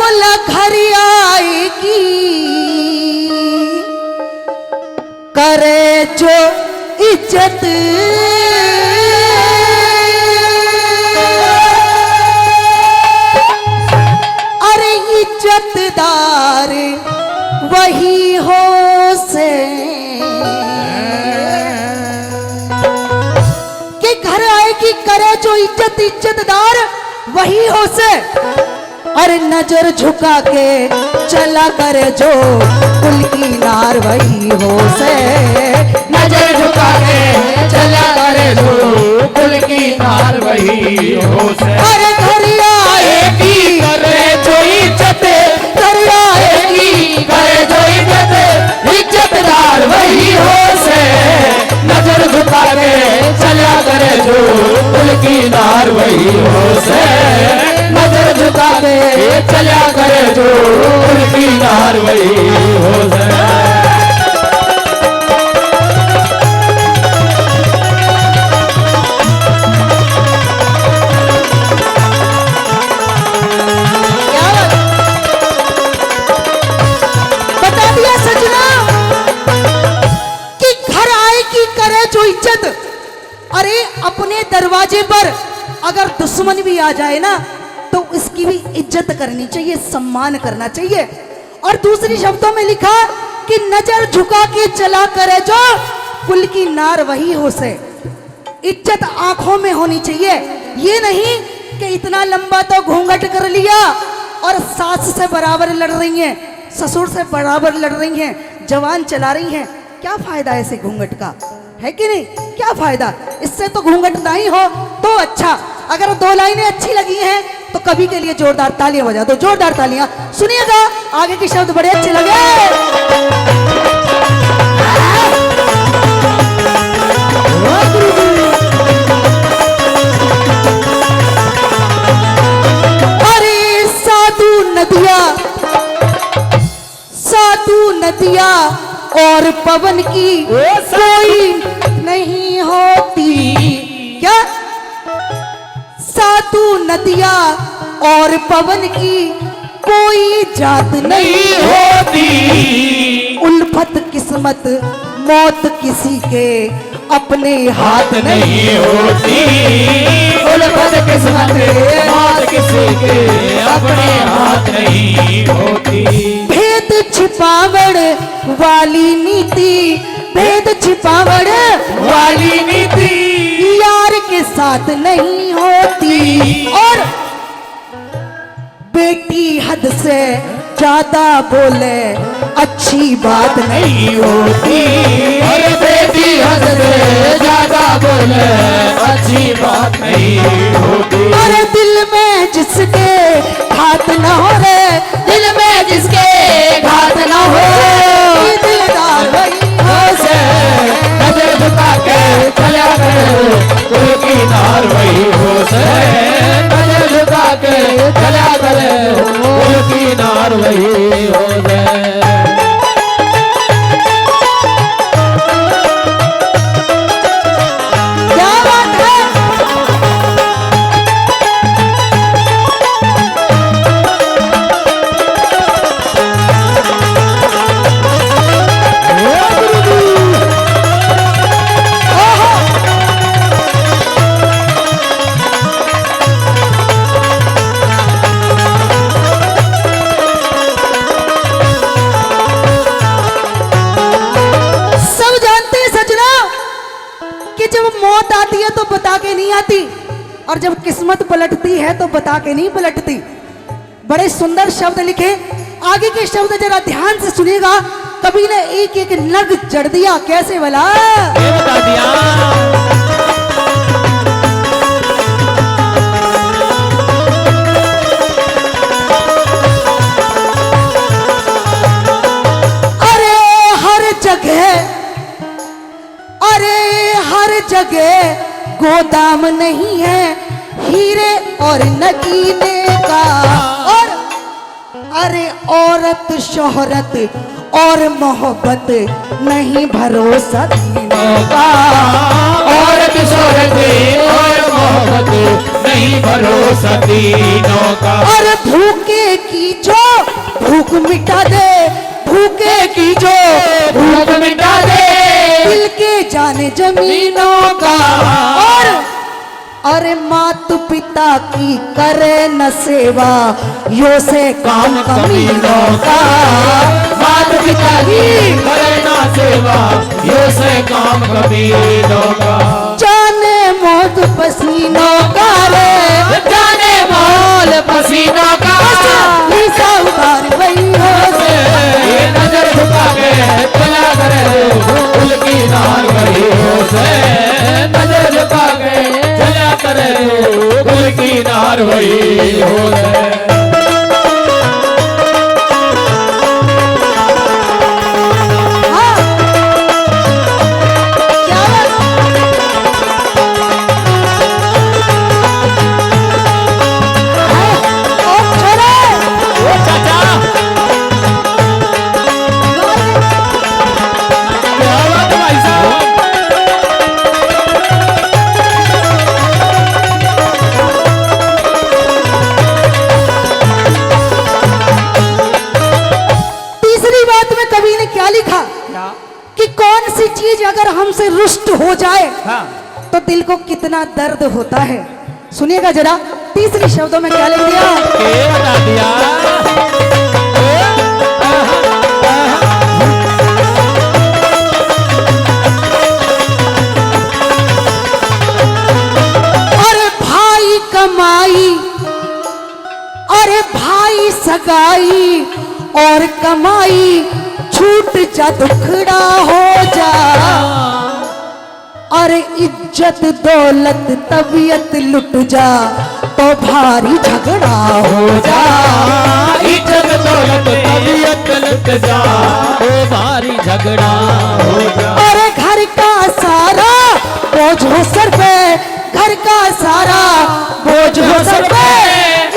बोला घर आएगी करे जो इज्जत, अरे इज्जतदार वही हो से कि घर आएगी करे जो इज्जत, इज्जतदार वही हो से। अरे नजर झुका के चला करे जो कुल की नार वही हो से। नजर झुका के चला करे जो कुल की नार वही हो से। अरे घर आएगी करे जो इज्जत, घर आएगी करे जो इज्जत, इज्जतदार वही हो से। नजर झुका के चला करे जो कुल की नार वही हो से। नजर झुका के चला करे जो कुल की नार वही हो से। अरे अपने दरवाजे पर अगर दुश्मन भी आ जाए ना तो उसकी भी इज्जत करनी चाहिए, सम्मान करना चाहिए। और दूसरी शब्दों में लिखा कि नजर झुका के चला करे जो कुल की नार वही हो से। इज्जत आंखों में होनी चाहिए, ये नहीं कि इतना लंबा तो घूंघट कर लिया और सास से बराबर लड़ रही हैं, ससुर से बराबर लड़ रही हैं, जवान चला रही हैं। क्या फायदा ऐसे घूंघट का, है कि नहीं? क्या फायदा? इससे तो घूंघट नहीं हो तो अच्छा। अगर दो लाइनें अच्छी लगी हैं तो कभी के लिए जोरदार तालियां बजा दो, जोरदार तालियां। सुनिएगा आगे के शब्द बड़े अच्छे लगे। अरे साधु नदिया और पवन की कोई नहीं होती। क्या? साधु नदिया और पवन की कोई जात नहीं होती। उल्फत किस्मत मौत किसी के अपने हाथ नहीं होती। उल्फत किस्मत मौत किसी के अपने हाथ नहीं होती। भेद छिपावड़ वाली नीति, भेद छिपावड़ वाली नीति यार के साथ नहीं होती। और बेटी हद से ज्यादा बोले अच्छी बात नहीं होती। और बेटी हद से ज्यादा बोले अच्छी बात नहीं होती। अरे दिल में जिसके घात न हो रे, दिल में जिसके घात न हो, दिलदार वही हो से। नजर झुका के चला करे कुल की नार वही हो से। नजर झुका के चला करे कुल की नार वही हो से। मौत आती है तो बता के नहीं आती, और जब किस्मत पलटती है तो बता के नहीं पलटती। बड़े सुंदर शब्द लिखे। आगे के शब्द जरा ध्यान से सुनिएगा। कभी ने एक एक नग जड़ दिया, कैसे भला? ये बता दिया। जगह गोदाम नहीं है हीरे और नगीने का। और अरे औरत शोहरत और मोहब्बत नहीं भरोसा दीनों का। औरत शोहरत और मोहब्बत नहीं भरोसा दीनों का। और भूखे की जो भूख मिटा दे, भूखे की जो भूख मिटा दे दिल के जाने जमीनों का, और अरे मातु पिता की करे न सेवा, यो से काम कमीनों का। माता पिता की करे ना सेवा, यो से काम कमीनों का। जाने मौत पसीनों का रे, जाने मोल पसीनों का, हिस्सा उतार वही हो से। ये नजर झुका के चला करे कुल की नार वही हो से। नजर झुका के चला करे कुल की नार वही हो से। हाँ, क्या बात? हाँ, ओ छोरे, ओ चाचा क्या बात है भाई साहब। तीसरी बात में कवि ने क्या लिखा कि कौन सी चीज अगर हमसे रुष्ट हो जाए हाँ। तो दिल को कितना दर्द होता है। सुनिएगा जरा, तीसरी शब्दों में क्या लिख दिया। के बता दिया। अरे भाई कमाई, अरे भाई सगाई और कमाई छूट जा दुखड़ा हो जा, अरे इज्जत दौलत तबीयत लुट जा तो भारी झगड़ा हो जा। इज्जत दौलत तबीयत लुट जा, ओ भारी झगड़ा हो जा। अरे घर का सारा बोझ हो सर पे, घर का सारा बोझ हो सर पे,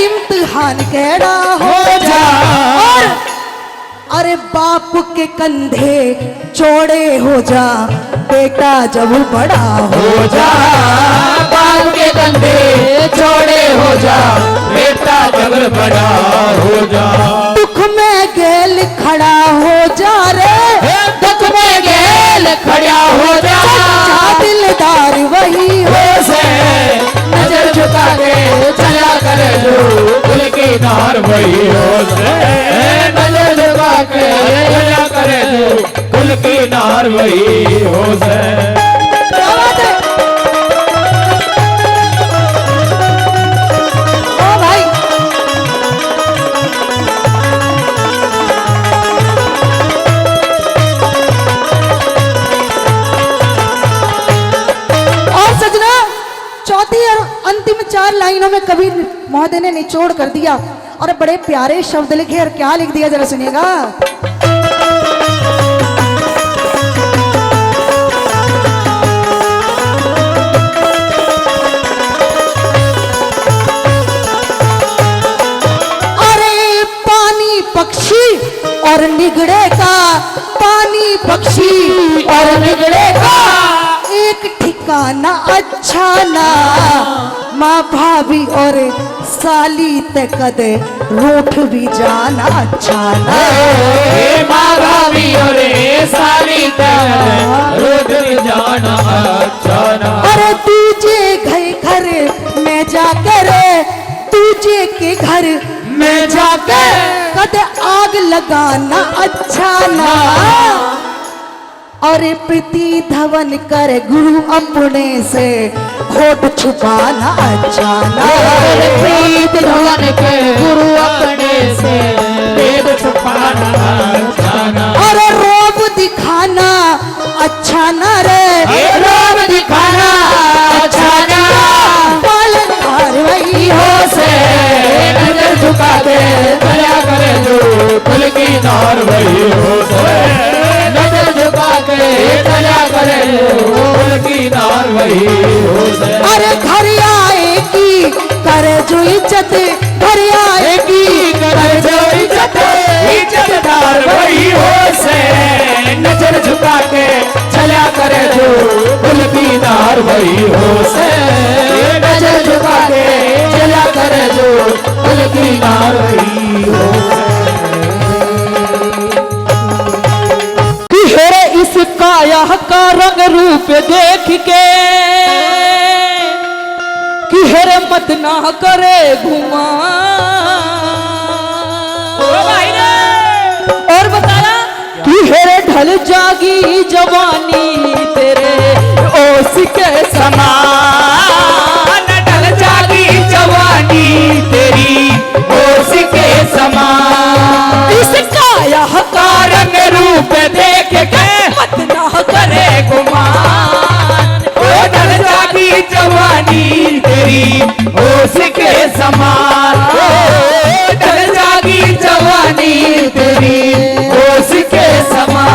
इम्तिहान कैड़ा हो जा। और अरे बाप के कंधे चौड़े हो जा, बेटा जब बड़ा हो जा। बाप के कंधे चौड़े हो जा, बेटा जब बड़ा हो जा। दुख में गेल खड़ा हो जा रे, दुख में गेल खड़ा हो जा। सच्चा दिलदार वही हो से नजर झुका के चला करे जो कुल की नार वही हो से। नजर झुका के चला करे जो कुल की नार वही हो से। क्या बात है? ओ भाई, और सजना, चौथी और अंतिम चार लाइनों में कवि महोदय ने निचोड़ कर दिया और बड़े प्यारे शब्द लिखे। और क्या लिख दिया जरा सुनिएगा। अरे पानी पक्षी और निगड़ेगा, पानी पक्षी और निगड़ेगा, एक ठिकाना अच्छा ना, माँ भाभी और साली ते कदे रूठ भी जाना अच्छा ना। हे माँ भाभी और साली रोड जाना अच्छा ना। अरे तुझे घर में जाकर, तुझे के घर में जाकर कदे आग लगाना अच्छा ना। अरे प्रीति धवन कर गुरु अपने से होठ छुपाना अच्छा ना। प्रीत धवन के गुरु अपने से वेद छुपाना अच्छा ना। अरे रोब दिखाना अच्छा ना रे, रोब दिखाना अच्छा ना। पालनहार वही हो से। नजर झुका के चला करे जो कुल की नार वही हो से। नजर झुका के चला करे जो कुल की नार वही हो से। अरे घर आएगी करे जो इज्जत, घर आएगी करे जो इज्जत, इज्जतदार वही हो से। नजर झुका के चला करे जो कुल की नार वही हो से। नजर झुका के चला करे जो कुल की नार वही हो रूप देख के कि हेरे मत ना करे घुमा। और बताया कि हेरे ढल जागी जवानी तेरे ओस के समान, ढल जागी जवानी तेरी ओस के समान। इस काया कारण रूप देख के मत ना करे गुमान, ओ ढल जागी जवानी तेरी ओस के समान। ओ ढल जागी जवानी तेरी ओस के समान।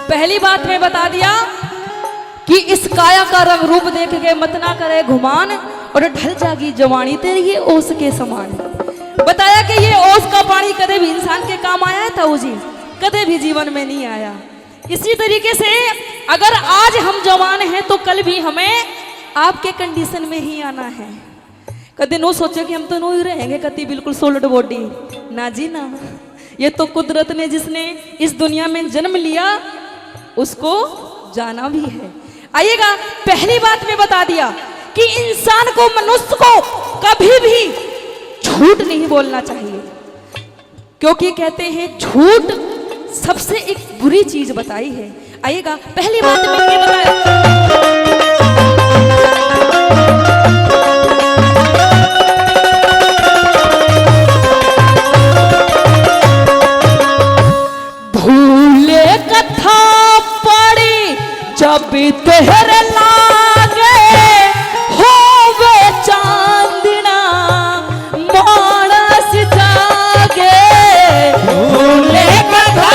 पहली बात में बता दिया कि इस काया का रंग रूप देख के मत ना करे घुमान, और ढल जागी जवानी तेरी ये ओस के समान। बताया कि ये ओस का पानी कदे भी इंसान के काम आया है ताऊ जी, कदे भी जीवन में नहीं आया। इसी तरीके से अगर आज हम जवान हैं तो कल भी हमें आपके कंडीशन में ही आना है। कदे नो सोचे कि हम तो नो ही रहेंगे कति बिल्कुल सोलिड बॉडी, ना जी ना। ये तो कुदरत ने जिसने इस दुनिया में जन्म लिया उसको जाना भी है। आइएगा, पहली बात में बता दिया कि इंसान को, मनुष्य को कभी भी झूठ नहीं बोलना चाहिए, क्योंकि कहते हैं झूठ सबसे एक बुरी चीज बताई है। आइएगा, पहली बात में ये बताया भूले कथा पड़ी जब तेरे लागे होवे चांदना मानस जागे। भूले कथा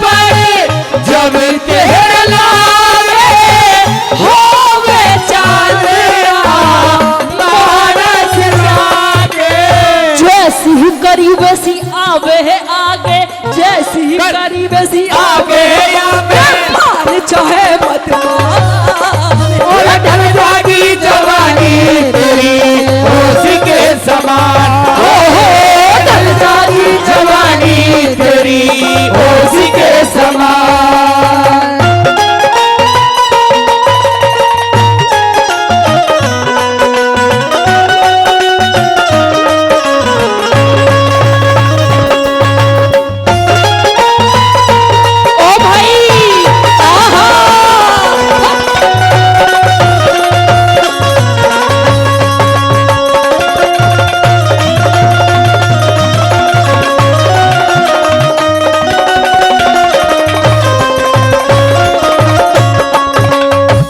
पड़ी जब तेरे लागे होवे चांदना मानस जागे। जैसी ही करी वैसी आवे है आगे, जैसी ही करी वैसी आगे आगे मार चाहे मत मार। और ढल जागी जवानी तेरी ओस के समान। हो ढल जागी जवानी तेरी ओस के समान। ओ भाई आहा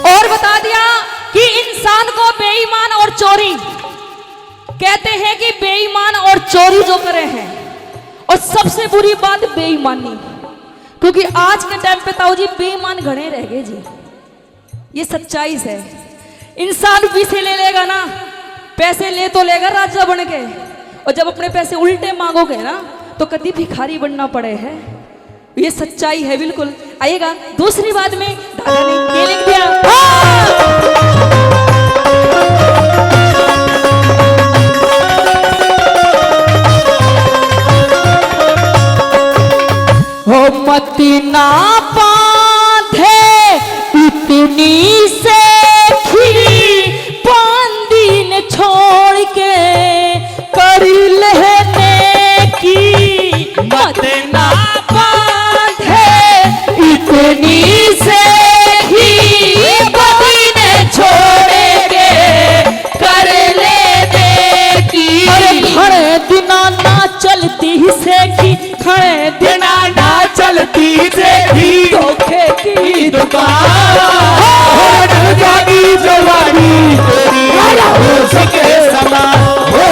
और बता दिया कि इंसान को बेईमान और चोरी कहते हैं कि बेईमान और चोरी जो करे हैं, और सबसे बुरी बात बेईमानी, क्योंकि आज के टाइम पे ताऊ जी बेईमान घने रह गए जी। ये सच्चाई है। इंसान पीछे ले लेगा ना, पैसे ले तो लेगा राजा बन के, और जब अपने पैसे उल्टे मांगोगे ना तो कभी भिखारी बनना पड़े है। ये सच्चाई है बिल्कुल। आइएगा, दूसरी बात में दादा ने ये लिख दिया हो मत ना बांधे इतनी से पांदी ने छोड़ के कर लेने की। मत ना बांधे इतनी से पांदी ने छोड़ के कर लेने की। अरे खड़े दिना ना चलती से की, खड़े बिना ना चलती देखी धोखे की दुकान। हो ढल जागी जवानी तेरी ओस के समान। हो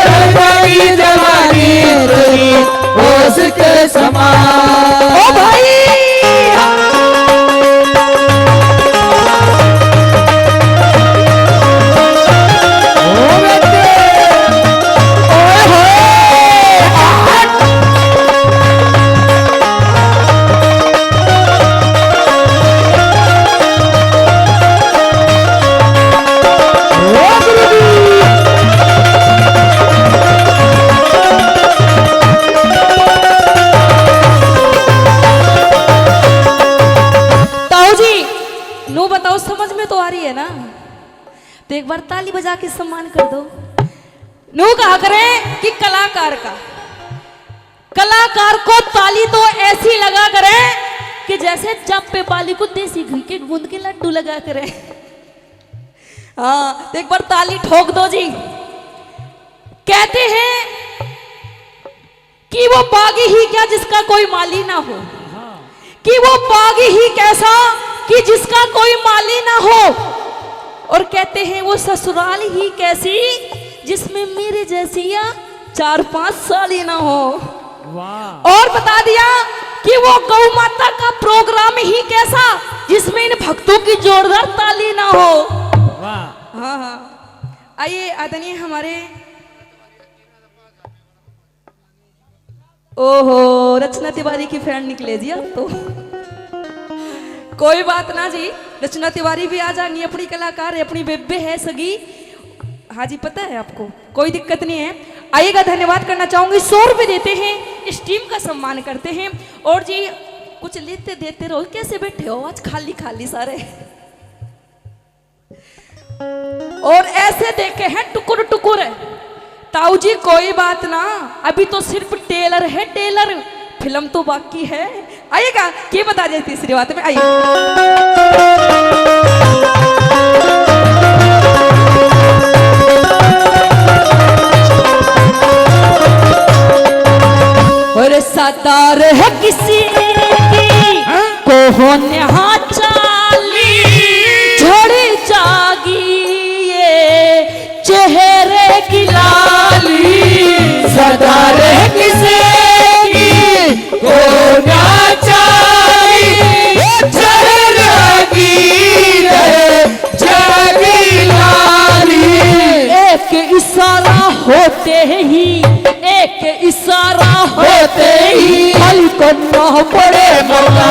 ढल जागी जवानी तेरी ओस के समान। ओ भाई बार ताली बजा के सम्मान कर दो। नू कहा करें कि कलाकार को ताली तो ऐसी लगा करें कि जैसे जब पे बाली को देसी घी के गूंद के लड्डू लगा करें। हाँ, तो एक बार ताली ठोक दो जी। कहते हैं कि वो बागी ही क्या जिसका कोई माली ना हो, कि वो बागी ही कैसा कि जिसका कोई माली ना हो, और कहते हैं वो ससुराल ही कैसी जिसमें मेरे जैसी या 4-5 साली ना हो। और बता दिया कि वो गौ माता का प्रोग्राम ही कैसा जिसमें इन भक्तों की जोरदार ताली ना हो। हाँ हाँ, आइए आदरणीय हमारे, ओहो रचना तिवारी की फ्रेंड निकले जी अब तो। कोई बात ना जी, रचना तिवारी भी आ जाएंगी, अपनी कलाकार है, अपनी बेबे है सगी। हाँ जी पता है आपको, कोई दिक्कत नहीं है। आइएगा, धन्यवाद करना चाहूंगी। 100 रुपये देते हैं, इस टीम का सम्मान करते हैं। और जी कुछ लेते देते रहो, कैसे बैठे हो आज खाली खाली सारे, और ऐसे देखे हैं टुकुर टुकुर। ताऊ जी कोई बात ना, अभी तो सिर्फ टेलर है टेलर, फिल्म तो बाकी है। आइएगा, क्या बता दिया तीसरी बात में, आइए। और सदार है किसी की को होने हाँ चाली, छोड़ी जागी ये चेहरे की लाली। सदार है किसी की को ना चाली, चेहरे की जागी लाली। एक इशारा होते ही, एक इशारा होते ही फल को न पड़े मौला,